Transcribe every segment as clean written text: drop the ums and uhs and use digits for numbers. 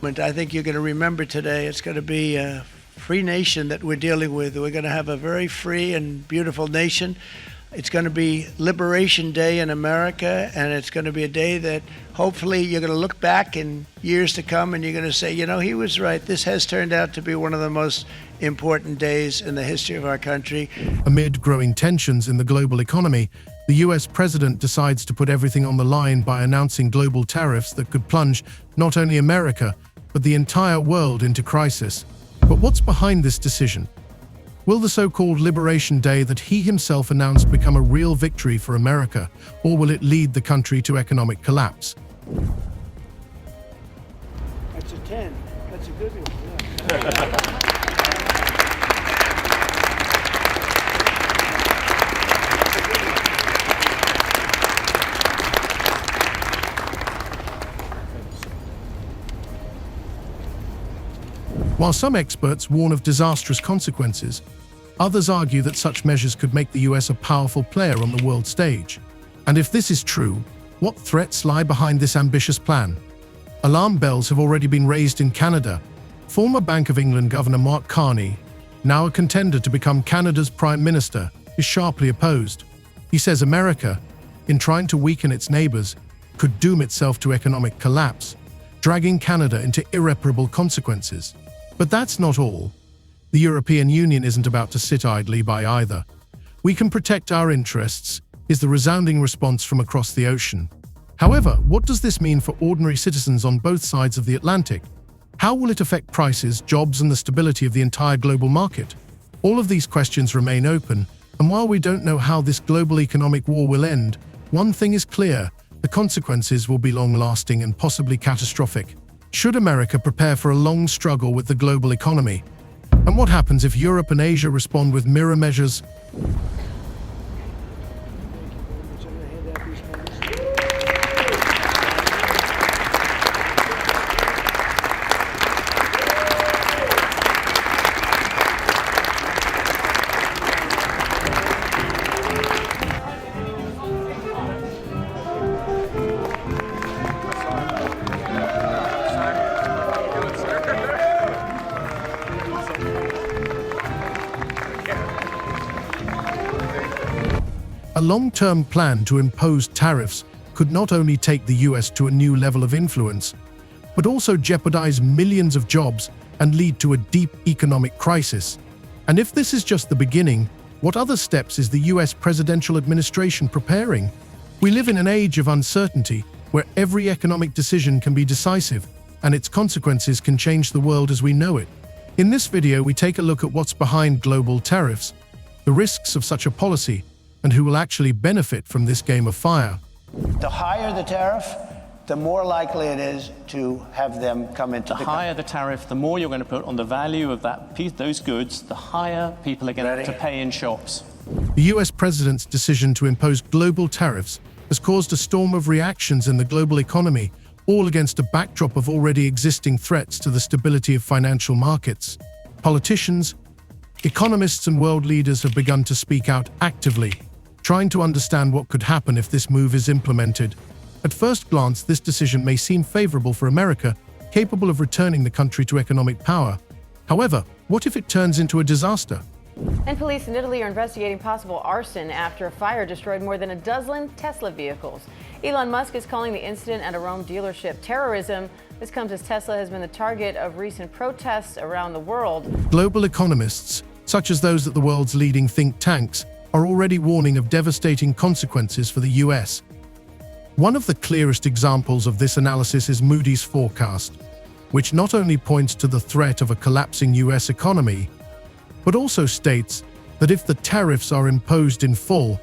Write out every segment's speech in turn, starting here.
I think you're going to remember today, it's going to be a free nation that we're dealing with. We're going to have a very free and beautiful nation. It's going to be Liberation Day in America, and it's going to be a day that hopefully you're going to look back in years to come and you're going to say, you know, he was right. This has turned out to be one of the most important days in the history of our country. Amid growing tensions in the global economy, the US president decides to put everything on the line by announcing global tariffs that could plunge not only America, but the entire world into crisis. But what's behind this decision? Will the so-called Liberation Day that he himself announced become a real victory for America, or will it lead the country to economic collapse? That's a 10. That's a good one. Yeah. While some experts warn of disastrous consequences, others argue that such measures could make the US a powerful player on the world stage. And if this is true, what threats lie behind this ambitious plan? Alarm bells have already been raised in Canada. Former Bank of England Governor Mark Carney, now a contender to become Canada's Prime Minister, is sharply opposed. He says America, in trying to weaken its neighbors, could doom itself to economic collapse, dragging Canada into irreparable consequences. But that's not all. The European Union isn't about to sit idly by either. We can protect our interests, is the resounding response from across the ocean. However, what does this mean for ordinary citizens on both sides of the Atlantic? How will it affect prices, jobs, and the stability of the entire global market? All of these questions remain open, and while we don't know how this global economic war will end, one thing is clear: the consequences will be long-lasting and possibly catastrophic. Should America prepare for a long struggle with the global economy? And what happens if Europe and Asia respond with mirror measures? A long-term plan to impose tariffs could not only take the US to a new level of influence, but also jeopardize millions of jobs and lead to a deep economic crisis. And if this is just the beginning, what other steps is the US presidential administration preparing? We live in an age of uncertainty where every economic decision can be decisive, and its consequences can change the world as we know it. In this video, we take a look at what's behind global tariffs, the risks of such a policy, and who will actually benefit from this game of fire. The higher the tariff, the more likely it is to have them come into the higher the tariff, the more you're going to put on the value of that piece, those goods, the higher people are going to have to pay in shops. The US president's decision to impose global tariffs has caused a storm of reactions in the global economy, all against a backdrop of already existing threats to the stability of financial markets. Politicians, economists, and world leaders have begun to speak out actively, trying to understand what could happen if this move is implemented. At first glance, this decision may seem favorable for America, capable of returning the country to economic power. However, what if it turns into a disaster? And police in Italy are investigating possible arson after a fire destroyed more than a dozen Tesla vehicles. Elon Musk is calling the incident at a Rome dealership terrorism. This comes as Tesla has been the target of recent protests around the world. Global economists, such as those at the world's leading think tanks, are already warning of devastating consequences for the US. One of the clearest examples of this analysis is Moody's forecast, which not only points to the threat of a collapsing US economy, but also states that if the tariffs are imposed in full,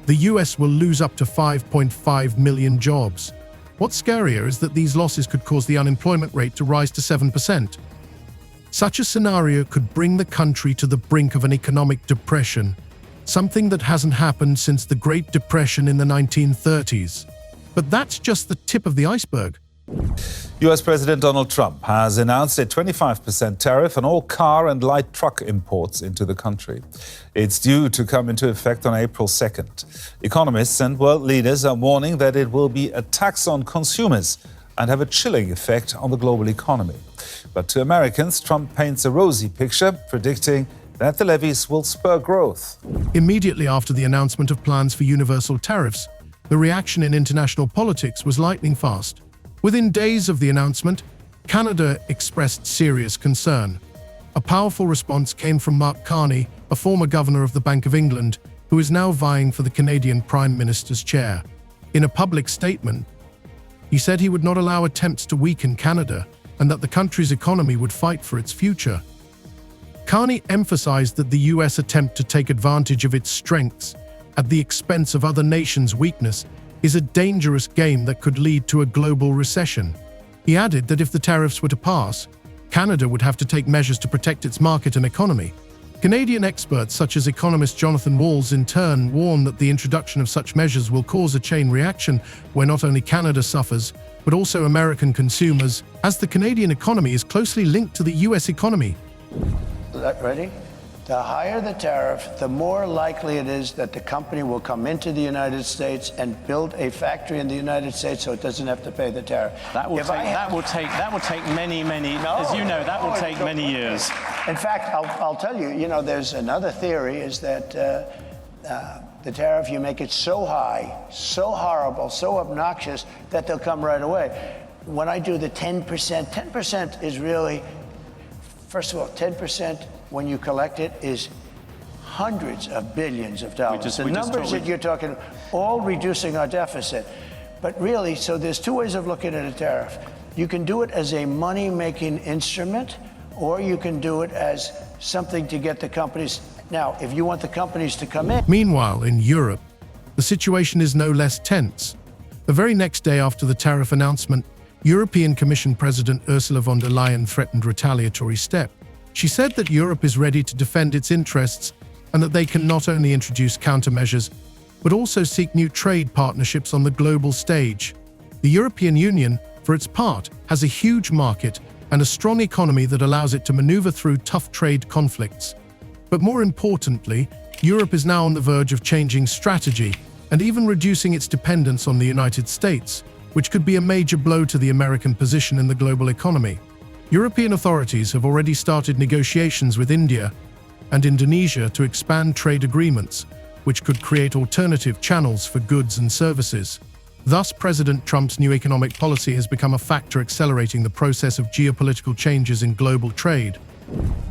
the US will lose up to 5.5 million jobs. What's scarier is that these losses could cause the unemployment rate to rise to 7%. Such a scenario could bring the country to the brink of an economic depression, something that hasn't happened since the Great Depression in the 1930s. But that's just the tip of the iceberg. US President Donald Trump has announced a 25% tariff on all car and light truck imports into the country. It's due to come into effect on April 2nd. Economists and world leaders are warning that it will be a tax on consumers and have a chilling effect on the global economy. But to Americans, Trump paints a rosy picture, predicting that the levies will spur growth. Immediately after the announcement of plans for universal tariffs, the reaction in international politics was lightning fast. Within days of the announcement, Canada expressed serious concern. A powerful response came from Mark Carney, a former governor of the Bank of England, who is now vying for the Canadian Prime Minister's chair. In a public statement, he said he would not allow attempts to weaken Canada and that the country's economy would fight for its future. Carney emphasized that the U.S. attempt to take advantage of its strengths at the expense of other nations' weakness is a dangerous game that could lead to a global recession. He added that if the tariffs were to pass, Canada would have to take measures to protect its market and economy. Canadian experts such as economist Jonathan Walls in turn warn that the introduction of such measures will cause a chain reaction where not only Canada suffers, but also American consumers, as the Canadian economy is closely linked to the U.S. economy. Ready? The higher the tariff, the more likely it is that the company will come into the United States and build a factory in the United States so it doesn't have to pay the tariff. That will take many, as you know, that will take many years. In fact, I'll tell you, there's another theory is that the tariff, you make it so high, so horrible, so obnoxious that they'll come right away. When I do the 10%, 10% is really, first of all, 10% when you collect it is hundreds of billions of dollars. The numbers that you're talking, all reducing our deficit. But really, so there's two ways of looking at a tariff. You can do it as a money-making instrument, or you can do it as something to get the companies. Now, if you want the companies to come in. Meanwhile, in Europe, the situation is no less tense. The very next day after the tariff announcement, European Commission President Ursula von der Leyen threatened retaliatory step. She said that Europe is ready to defend its interests and that they can not only introduce countermeasures, but also seek new trade partnerships on the global stage. The European Union, for its part, has a huge market and a strong economy that allows it to maneuver through tough trade conflicts. But more importantly, Europe is now on the verge of changing strategy and even reducing its dependence on the United States, which could be a major blow to the American position in the global economy. European authorities have already started negotiations with India and Indonesia to expand trade agreements, which could create alternative channels for goods and services. Thus, President Trump's new economic policy has become a factor accelerating the process of geopolitical changes in global trade.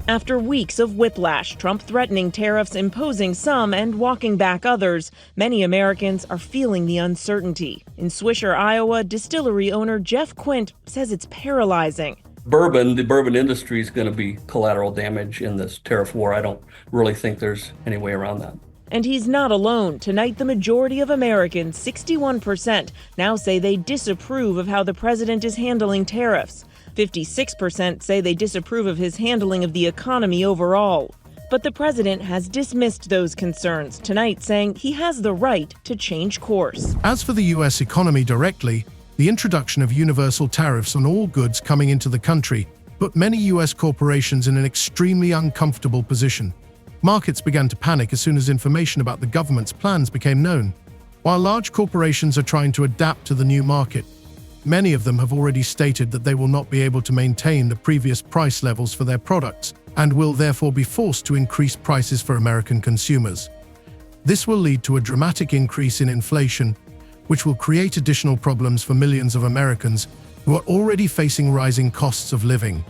After weeks of whiplash, Trump threatening tariffs, imposing some and walking back others, many Americans are feeling the uncertainty. In Swisher, Iowa, distillery owner Jeff Quint says it's paralyzing. The bourbon industry is going to be collateral damage in this tariff war. I don't really think there's any way around that. And he's not alone. Tonight, the majority of Americans, 61%, now say they disapprove of how the president is handling tariffs. 56% say they disapprove of his handling of the economy overall. But the president has dismissed those concerns tonight, saying he has the right to change course. As for the U.S. economy directly, the introduction of universal tariffs on all goods coming into the country put many U.S. corporations in an extremely uncomfortable position. Markets began to panic as soon as information about the government's plans became known. While large corporations are trying to adapt to the new market, many of them have already stated that they will not be able to maintain the previous price levels for their products and will therefore be forced to increase prices for American consumers. This will lead to a dramatic increase in inflation, which will create additional problems for millions of Americans who are already facing rising costs of living.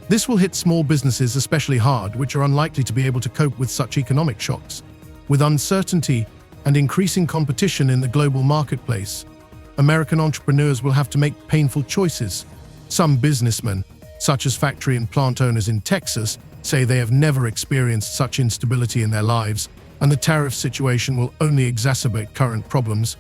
This will hit small businesses especially hard, which are unlikely to be able to cope with such economic shocks. With uncertainty and increasing competition in the global marketplace, American entrepreneurs will have to make painful choices. Some businessmen, such as factory and plant owners in Texas, say they have never experienced such instability in their lives, and the tariff situation will only exacerbate current problems.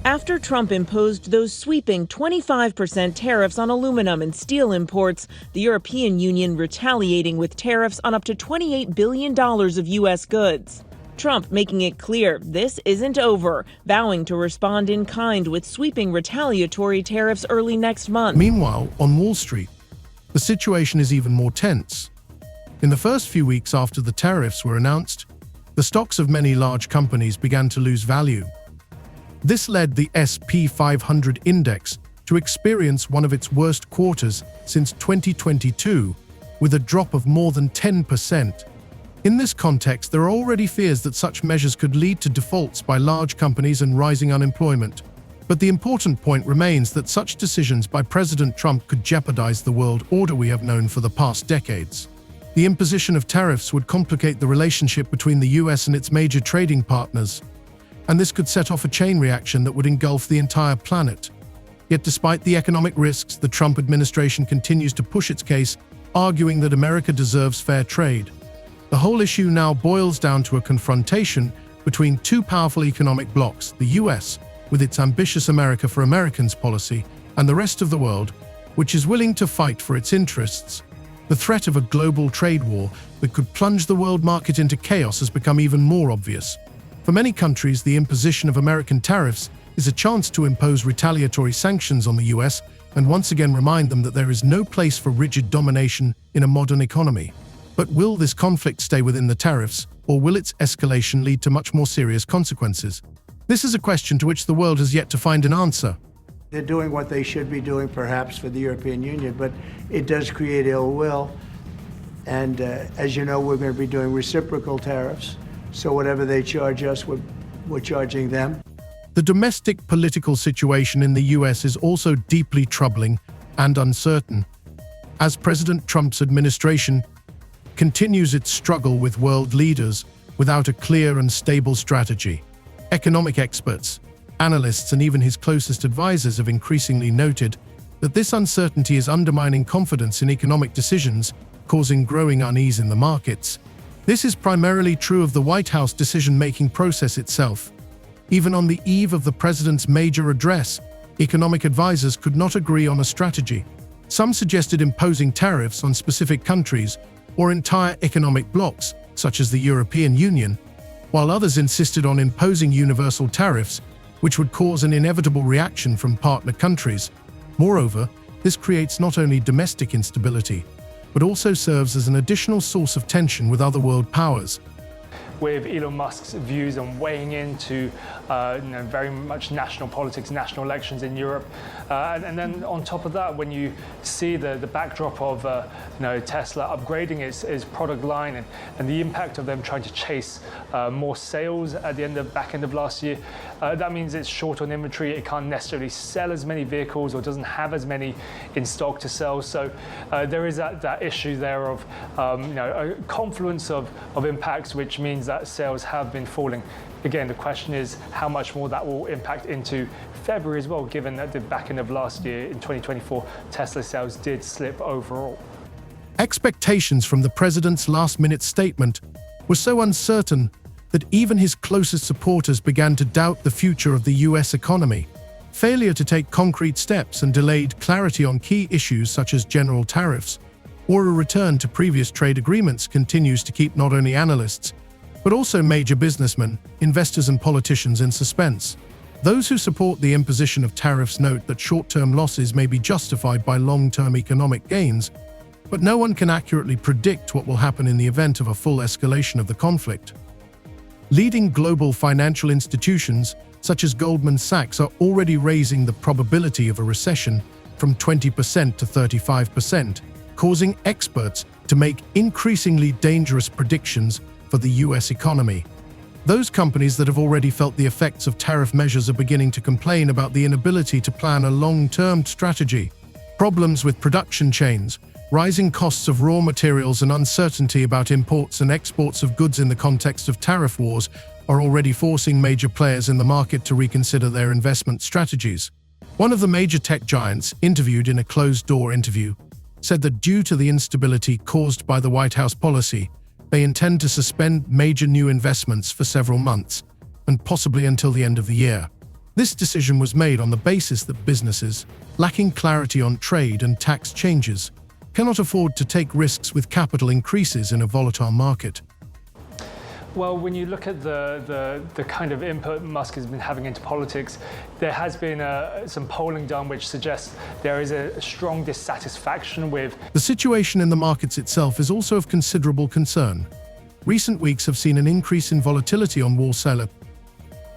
After Trump imposed those sweeping 25% tariffs on aluminum and steel imports, the European Union retaliating with tariffs on up to $28 billion of U.S. goods. Trump making it clear this isn't over, vowing to respond in kind with sweeping retaliatory tariffs early next month. Meanwhile, on Wall Street, the situation is even more tense. In the first few weeks after the tariffs were announced, the stocks of many large companies began to lose value. This led the S&P 500 index to experience one of its worst quarters since 2022, with a drop of more than 10%. In this context, there are already fears that such measures could lead to defaults by large companies and rising unemployment. But the important point remains that such decisions by President Trump could jeopardize the world order we have known for the past decades. The imposition of tariffs would complicate the relationship between the US and its major trading partners, and this could set off a chain reaction that would engulf the entire planet. Yet despite the economic risks, the Trump administration continues to push its case, arguing that America deserves fair trade. The whole issue now boils down to a confrontation between two powerful economic blocs, the US, with its ambitious America for Americans policy, and the rest of the world, which is willing to fight for its interests. The threat of a global trade war that could plunge the world market into chaos has become even more obvious. For many countries, the imposition of American tariffs is a chance to impose retaliatory sanctions on the US and once again remind them that there is no place for rigid domination in a modern economy. But will this conflict stay within the tariffs, or will its escalation lead to much more serious consequences? This is a question to which the world has yet to find an answer. They're doing what they should be doing, perhaps, for the European Union, but it does create ill will. And as you know, we're going to be doing reciprocal tariffs. So whatever they charge us, we're charging them. The domestic political situation in the US is also deeply troubling and uncertain, as President Trump's administration continues its struggle with world leaders without a clear and stable strategy. Economic experts, analysts, and even his closest advisors have increasingly noted that this uncertainty is undermining confidence in economic decisions, causing growing unease in the markets. This is primarily true of the White House decision-making process itself. Even on the eve of the president's major address, economic advisors could not agree on a strategy. Some suggested imposing tariffs on specific countries or entire economic blocs, such as the European Union, while others insisted on imposing universal tariffs, which would cause an inevitable reaction from partner countries. Moreover, this creates not only domestic instability, but also serves as an additional source of tension with other world powers. With Elon Musk's views on weighing into very much national politics, national elections in Europe. And then on top of that, when you see the backdrop of Tesla upgrading its product line and the impact of them trying to chase more sales at the back end of last year, that means it's short on inventory. It can't necessarily sell as many vehicles or doesn't have as many in stock to sell. So there is that issue there of a confluence of impacts, which means that sales have been falling. Again, the question is how much more that will impact into February as well, given that the back end of last year, in 2024, Tesla sales did slip overall. Expectations from the president's last-minute statement were so uncertain that even his closest supporters began to doubt the future of the US economy. Failure to take concrete steps and delayed clarity on key issues such as general tariffs or a return to previous trade agreements continues to keep not only analysts, but also major businessmen, investors, and politicians in suspense. Those who support the imposition of tariffs note that short-term losses may be justified by long-term economic gains, but no one can accurately predict what will happen in the event of a full escalation of the conflict. Leading global financial institutions, such as Goldman Sachs, are already raising the probability of a recession from 20% to 35%, causing experts to make increasingly dangerous predictions for the US economy. Those companies that have already felt the effects of tariff measures are beginning to complain about the inability to plan a long-term strategy. Problems with production chains, rising costs of raw materials, and uncertainty about imports and exports of goods in the context of tariff wars are already forcing major players in the market to reconsider their investment strategies. One of the major tech giants, interviewed in a closed-door interview, said that due to the instability caused by the White House policy, they intend to suspend major new investments for several months, and possibly until the end of the year. This decision was made on the basis that businesses, lacking clarity on trade and tax changes, cannot afford to take risks with capital increases in a volatile market. Well, when you look at the kind of input Musk has been having into politics, there has been some polling done which suggests there is a strong dissatisfaction with. The situation in the markets itself is also of considerable concern. Recent weeks have seen an increase in volatility on Wall Street.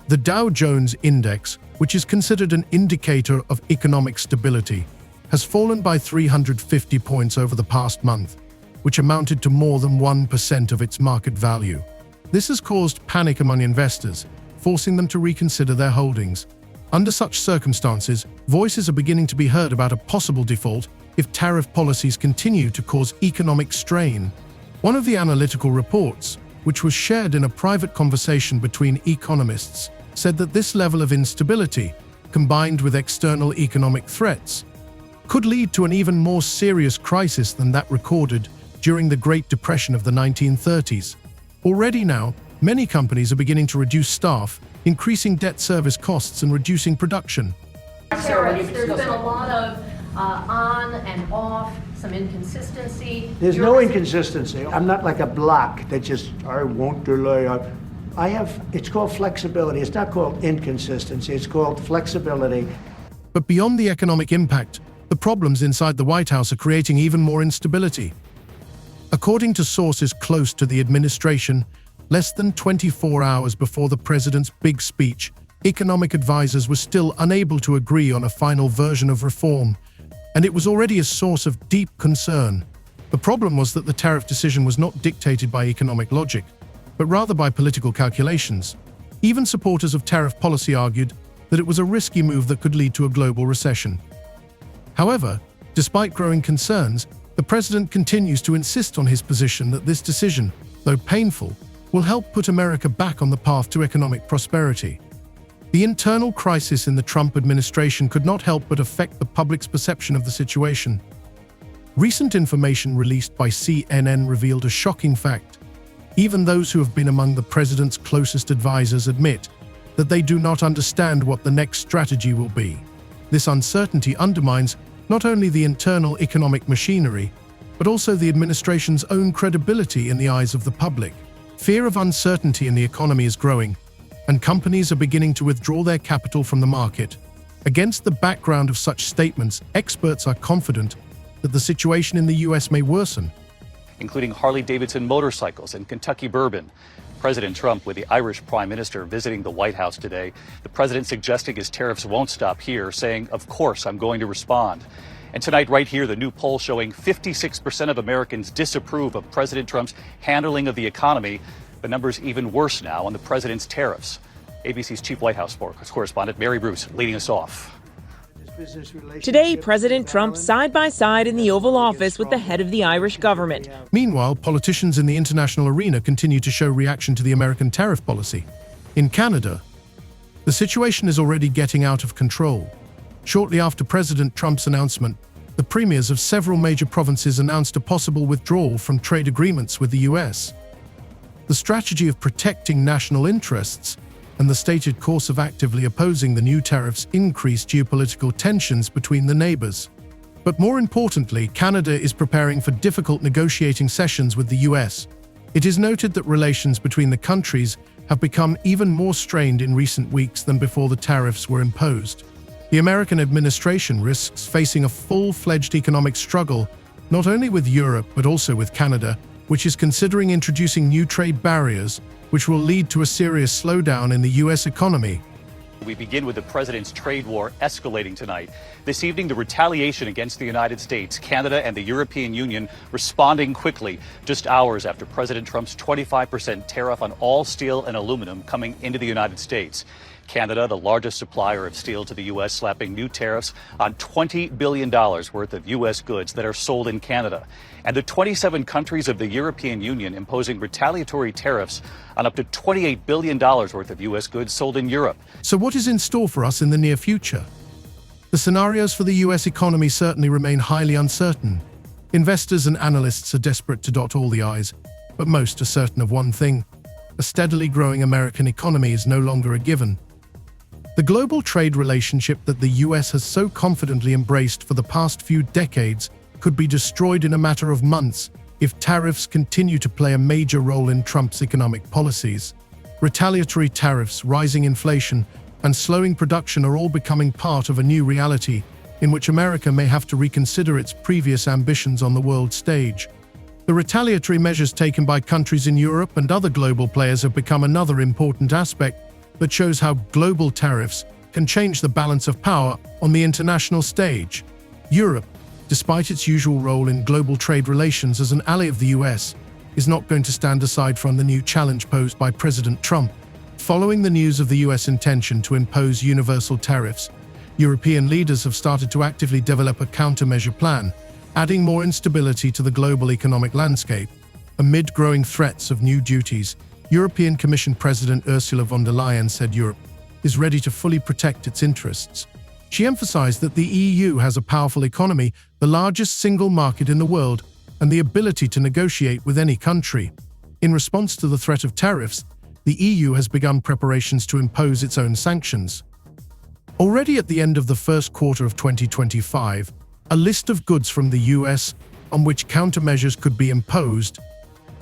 The Dow Jones Index which is considered an indicator of economic stability, has fallen by 350 points over the past month, which amounted to more than 1% of its market value. This has caused panic among investors, forcing them to reconsider their holdings. Under such circumstances, voices are beginning to be heard about a possible default if tariff policies continue to cause economic strain. One of the analytical reports, which was shared in a private conversation between economists, said that this level of instability, combined with external economic threats, could lead to an even more serious crisis than that recorded during the Great Depression of the 1930s. Already now, many companies are beginning to reduce staff, increasing debt service costs and reducing production. Tariffs, there's been a lot of on and off, some inconsistency. There's no inconsistency. I'm not like a block that just, I won't delay. It's called flexibility. It's not called inconsistency. It's called flexibility. But beyond the economic impact, the problems inside the White House are creating even more instability. According to sources close to the administration, less than 24 hours before the president's big speech, economic advisors were still unable to agree on a final version of reform, and it was already a source of deep concern. The problem was that the tariff decision was not dictated by economic logic, but rather by political calculations. Even supporters of tariff policy argued that it was a risky move that could lead to a global recession. However, despite growing concerns, the president continues to insist on his position that this decision, though painful, will help put America back on the path to economic prosperity. The internal crisis in the Trump administration could not help but affect the public's perception of the situation. Recent information released by CNN revealed a shocking fact. Even those who have been among the president's closest advisors admit that they do not understand what the next strategy will be. This uncertainty undermines not only the internal economic machinery, but also the administration's own credibility in the eyes of the public. Fear of uncertainty in the economy is growing, and companies are beginning to withdraw their capital from the market. Against the background of such statements, experts are confident that the situation in the U.S. may worsen. Including Harley-Davidson motorcycles and Kentucky bourbon. President Trump with the Irish Prime Minister visiting the White House today. The president suggesting his tariffs won't stop here, saying, of course, I'm going to respond. And tonight, right here, the new poll showing 56% of Americans disapprove of President Trump's handling of the economy. The number's even worse now on the president's tariffs. ABC's chief White House correspondent Mary Bruce leading us off. Today, President Trump side by side in the Oval Office with the head of the Irish government. Meanwhile, politicians in the international arena continue to show reaction to the American tariff policy. In Canada, the situation is already getting out of control. Shortly after President Trump's announcement, the premiers of several major provinces announced a possible withdrawal from trade agreements with the U.S. The strategy of protecting national interests and the stated course of actively opposing the new tariffs increased geopolitical tensions between the neighbors. But more importantly, Canada is preparing for difficult negotiating sessions with the US. It is noted that relations between the countries have become even more strained in recent weeks than before the tariffs were imposed. The American administration risks facing a full-fledged economic struggle, not only with Europe but also with Canada, which is considering introducing new trade barriers, which will lead to a serious slowdown in the U.S. economy. We begin with the president's trade war escalating tonight. This evening, the retaliation against the United States, Canada, and the European Union responding quickly, just hours after President Trump's 25% tariff on all steel and aluminum coming into the United States. Canada, the largest supplier of steel to the U.S., slapping new tariffs on $20 billion worth of U.S. goods that are sold in Canada. And the 27 countries of the European Union imposing retaliatory tariffs on up to $28 billion worth of U.S. goods sold in Europe. So what is in store for us in the near future? The scenarios for the U.S. economy certainly remain highly uncertain. Investors and analysts are desperate to dot all the I's, but most are certain of one thing: a steadily growing American economy is no longer a given. The global trade relationship that the U.S. has so confidently embraced for the past few decades could be destroyed in a matter of months if tariffs continue to play a major role in Trump's economic policies. Retaliatory tariffs, rising inflation, and slowing production are all becoming part of a new reality in which America may have to reconsider its previous ambitions on the world stage. The retaliatory measures taken by countries in Europe and other global players have become another important aspect that shows how global tariffs can change the balance of power on the international stage. Europe, despite its usual role in global trade relations as an ally of the US, is not going to stand aside from the new challenge posed by President Trump. Following the news of the US intention to impose universal tariffs, European leaders have started to actively develop a countermeasure plan, adding more instability to the global economic landscape. Amid growing threats of new duties, European Commission President Ursula von der Leyen said Europe is ready to fully protect its interests. She emphasized that the EU has a powerful economy, the largest single market in the world, and the ability to negotiate with any country. In response to the threat of tariffs, the EU has begun preparations to impose its own sanctions. Already at the end of the first quarter of 2025, a list of goods from the US on which countermeasures could be imposed,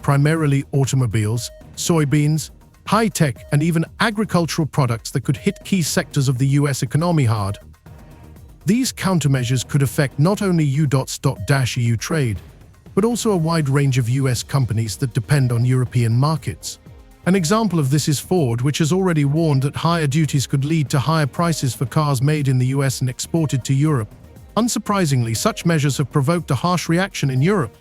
primarily automobiles, soybeans, high-tech, and even agricultural products that could hit key sectors of the US economy hard. These countermeasures could affect not only EU trade, but also a wide range of US companies that depend on European markets. An example of this is Ford, which has already warned that higher duties could lead to higher prices for cars made in the US and exported to Europe. Unsurprisingly, such measures have provoked a harsh reaction in Europe.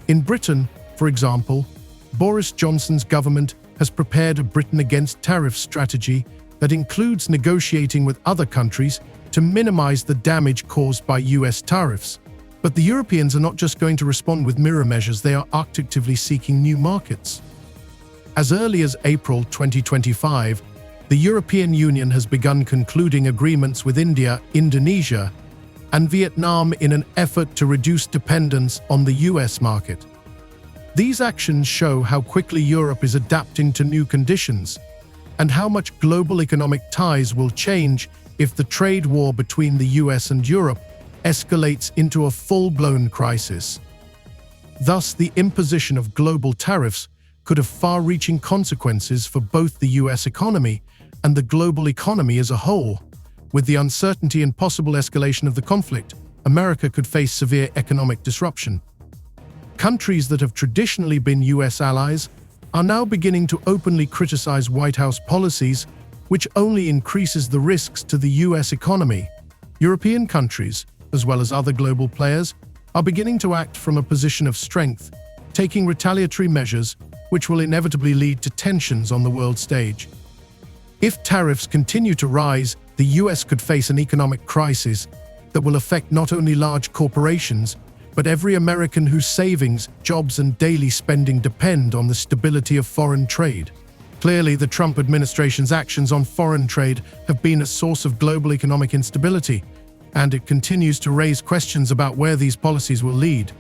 In Britain, for example, Boris Johnson's government has prepared a Britain against tariff strategy that includes negotiating with other countries to minimize the damage caused by US tariffs. But the Europeans are not just going to respond with mirror measures, they are actively seeking new markets. As early as April 2025, the European Union has begun concluding agreements with India, Indonesia, and Vietnam in an effort to reduce dependence on the US market. These actions show how quickly Europe is adapting to new conditions and how much global economic ties will change if the trade war between the US and Europe escalates into a full-blown crisis. Thus, the imposition of global tariffs could have far-reaching consequences for both the US economy and the global economy as a whole. With the uncertainty and possible escalation of the conflict, America could face severe economic disruption. Countries that have traditionally been US allies are now beginning to openly criticize White House policies, which only increases the risks to the US economy. European countries, as well as other global players, are beginning to act from a position of strength, taking retaliatory measures which will inevitably lead to tensions on the world stage. If tariffs continue to rise, the US could face an economic crisis that will affect not only large corporations, but every American whose savings, jobs, and daily spending depend on the stability of foreign trade. Clearly, the Trump administration's actions on foreign trade have been a source of global economic instability, and it continues to raise questions about where these policies will lead.